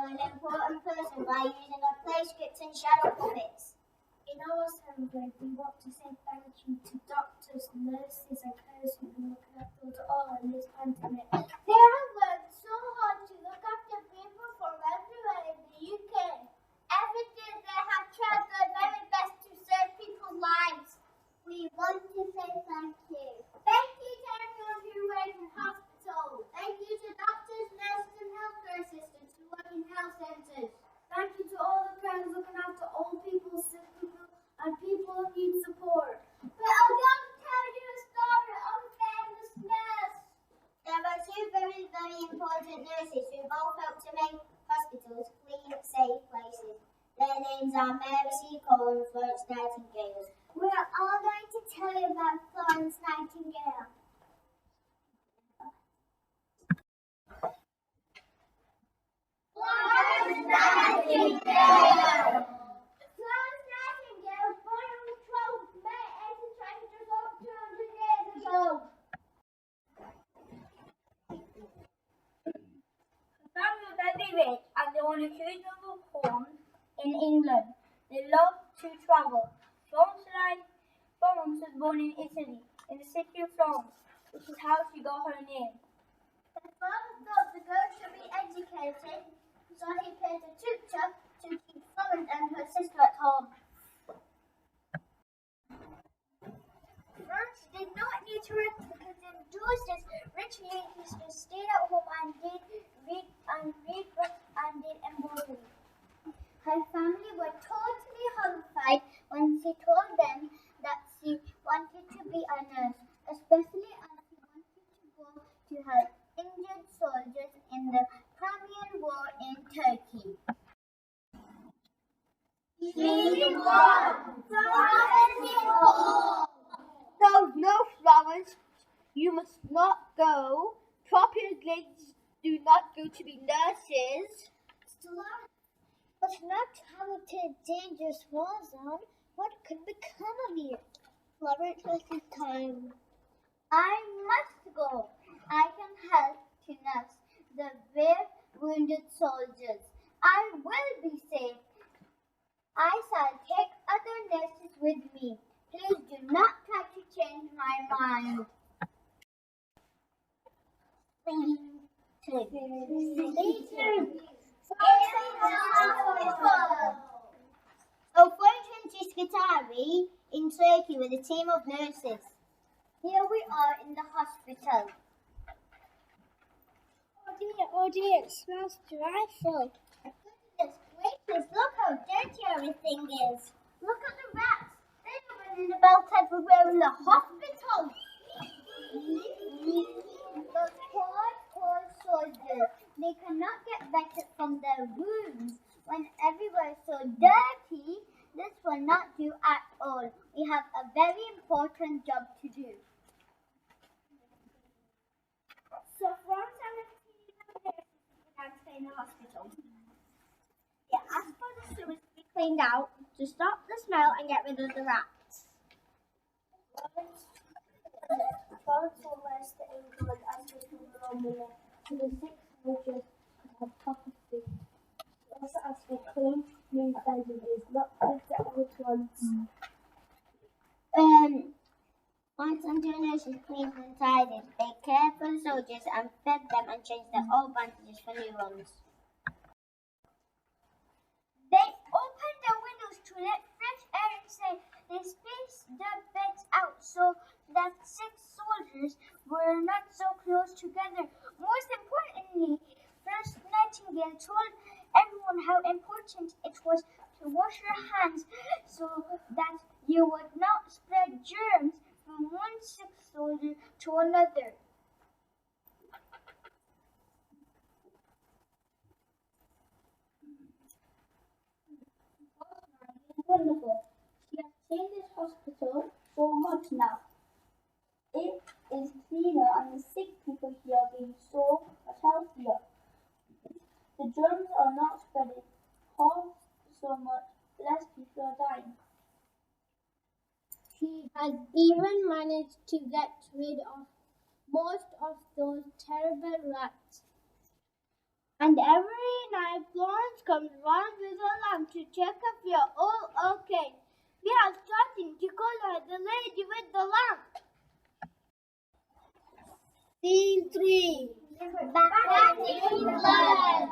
an important person by using a play script and shadow puppets. In our assembly, we want to say thank you to doctors, nurses, and carers who look after us all in this pandemic. They have worked so hard to look after people from everywhere in the UK. Every day they have tried their very best to save people's lives. We want to say thank you. Thank you to everyone who works in hospitals. Thank you to doctors, nurses, and healthcare assistants who work in health centres. Thank you to all the carers looking after old people, sick people, and people who need support. But I'm going to tell you a story of a famous nurse. There are two very, very important nurses who both help to make hospitals clean, safe places. Their names are Mary C. Cole and Florence Nightingale. We're all going to tell you about Florence Nightingale. Florence Nightingale! Florence Nightingale was born on the 12th of May 1820, just over 200 years ago. Her family was very rich and they owned a huge number of homes in England. They loved to travel. Florence was born in Italy, in the city of Florence, which is how she got her name. Her father thought the girl should be educated, so he paid a tutor to keep Florence and her sister at home. Florence did not need to work because in those days, rich ladies just stayed at home and did books and did embroidery. Her family were totally horrified when she told them that she wanted to be a nurse, especially as she wanted to go to help injured soldiers in the Crimean War in Turkey. No, Florence, you must not go. Proper ladies do not go to be nurses. But not travel to a dangerous war zone. What could become of you? Florence was his time. I must go. I can help to nurse the brave wounded soldiers. I will be safe. I shall take other nurses with me. Please do not try to change my mind. So Florence went to Scutari in Turkey with a team of nurses. Here we are in the hospital. Oh dear, it smells dreadful. Goodness gracious, look how dirty everything is. Look at the rats. They're running about everywhere in the hospital. Those poor soldiers. They cannot get better from their wounds. When everywhere is so dirty, this will not do at all. We have a very important job to do. So Florence and her team of nurses began to stay in the hospital. They asked for the sewers to be cleaned out to stop the smell and get rid of the rats. Florence almost to England as little normally, so the sick soldiers could have proper food. She also asked for clean, smooth bandages, not just the old ones. Once the nurses cleaned and tidied, they cared for the soldiers and fed them and changed their old bandages for new ones. They opened the windows to let fresh air inside. They spaced the beds out so that sick soldiers were not so close together. Most importantly, Florence Nightingale told everyone how important it was to wash your hands so that you would not spread germs from one sick soldier to another. Wonderful. She has changed this hospital so much now. It is cleaner and the sick people here are being so much healthier. The germs are not spreading half so much, less people are dying. She has even managed to get rid of most of those terrible rats. And every night Florence comes round with a lamp to check if you're all okay. We are starting to call her the lady with the lamp. Scene 3. Back in blood.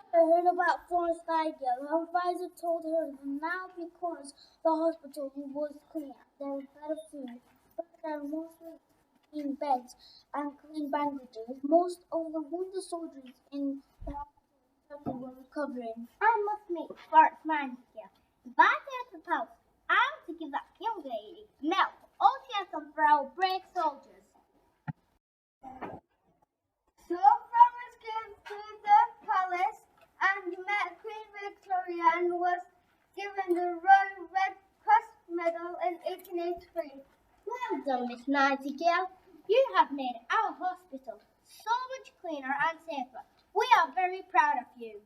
I heard about Florence Nightingale. Her advisor told her that now because the hospital was clean, there was better food, better mostly clean beds, and clean bandages. Most of the wounded soldiers in the hospital were recovering. I must meet Florence Nightingale. If I get the post, I want to give that young lady milk. All she has to throw brave soldiers. So Florence came to the palace and met Queen Victoria and was given the Royal Red Cross Medal in 1883. Well done, Miss Nightingale. You have made our hospital so much cleaner and safer. We are very proud of you.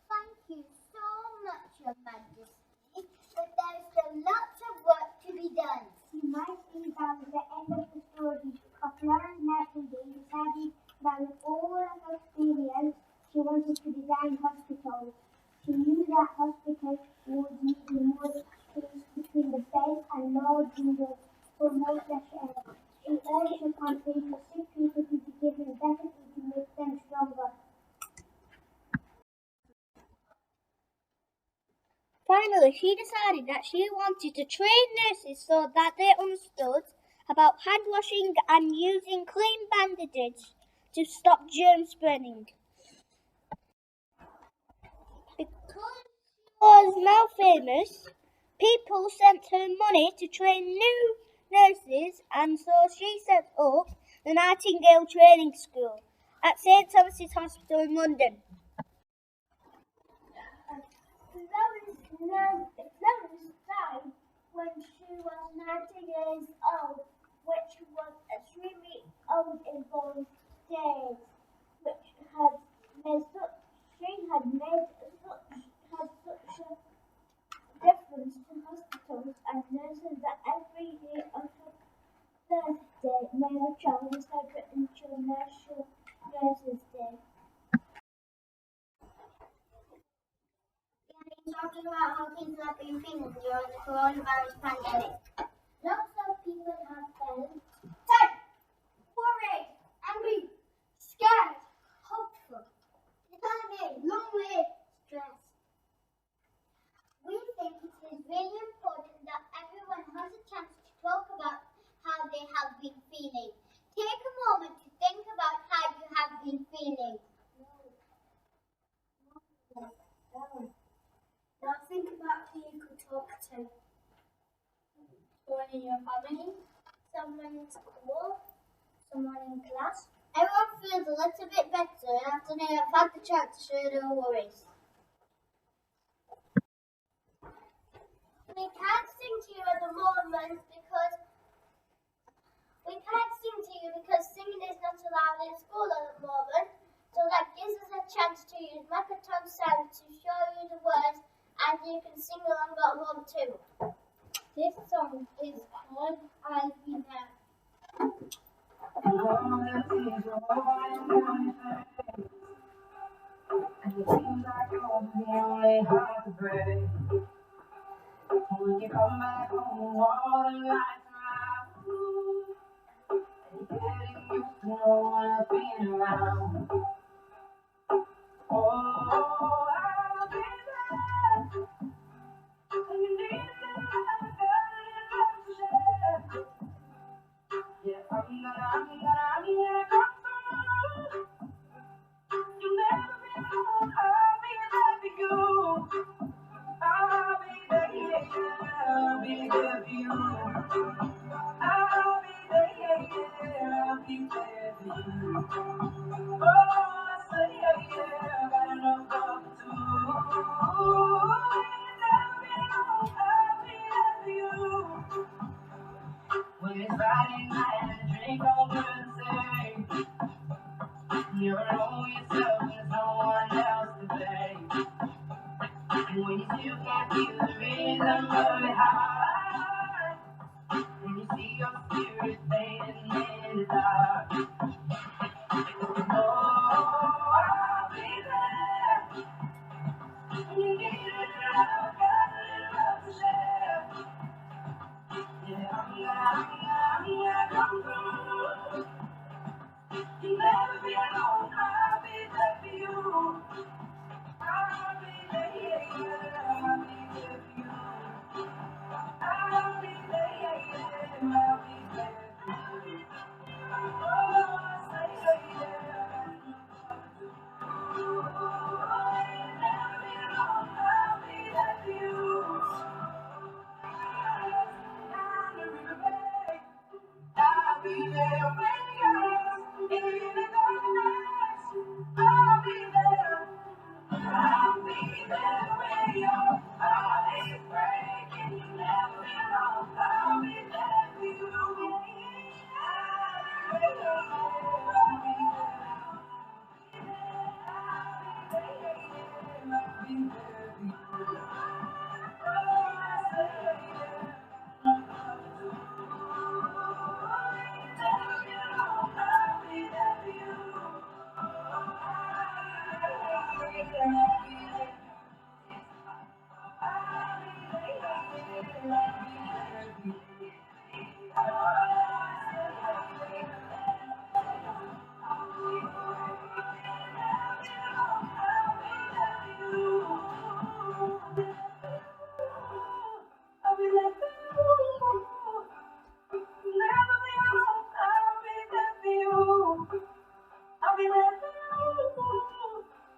Thank you so much, Your Majesty. But there is still lots of work to be done. You might see that at the end of the story, a Florence Nightingale decided that with all of her experience, she wanted to design hospitals. She knew that hospitals would need more space between the beds and large windows for more fresh air. She also campaigned for sick people to be given better food to make them stronger. Finally, she decided that she wanted to train nurses so that they understood about hand washing and using clean bandages to stop germ spreading. Because she was now famous, people sent her money to train new nurses, and so she set up the Nightingale Training School at St Thomas's Hospital in London. Florence died when she was 90 years old, which was extremely old in those days, which had made such a difference to hospitals and nurses that every year on her birthday, Mary Charles was celebrating International Nurses Day. Talking about how people have been feeling during the coronavirus pandemic. Lots of people have felt Sad, worried, angry, scared, hopeful, determined, lonely, stressed. We think it is really important that everyone has a chance to talk about how they have been feeling. Take a moment to think about how you have been feeling. Now think about who you could talk to. Someone in your family, someone in school, someone in class. Everyone feels a little bit better after they have had the chance to share their worries. We can't sing to you at the moment because singing is not allowed in school at the moment. So that gives us a chance to use Microphone sound to show you the words, and you can sing along at home too. This song is called I'll Be There. And it seems like home's the only heart to break. When you come back home, all the lights are out. And you're getting used to no one else being around. Oh, I'll be there. And you need to know that you love to share. Yeah, I'm gonna come through. You never be alone, I'll be there for you. I'll be there, yeah, I'll be there for you. I'll be there, yeah, I'll be there for you. Oh, I say, yeah, got enough love to do. You never be alone, I'll be there for you. When it's Friday night and the drink on good and say, you're alone yourself, there's no one else to blame. And when you still can't feel the rhythm of your heart, and you see your spirit fading in the dark. Oh, I'll be there. be alone, I'll be there for you. I'll be there, yeah, yeah, I'll be there for you. I'll be there, yeah, yeah, I'll be there for you. Oh, say, yeah, yeah. Never be alone, I'll be there for you. I'll be there when you're in the darkness. I'll be there. I'll be there when your heart is breaking. You never be alone. I'll be there for you. I'll be there.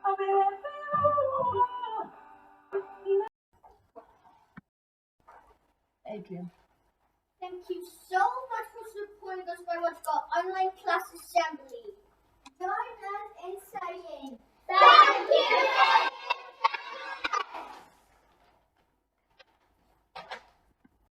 I'll be Adrian. Thank you so much for supporting us by what's called online class assembly.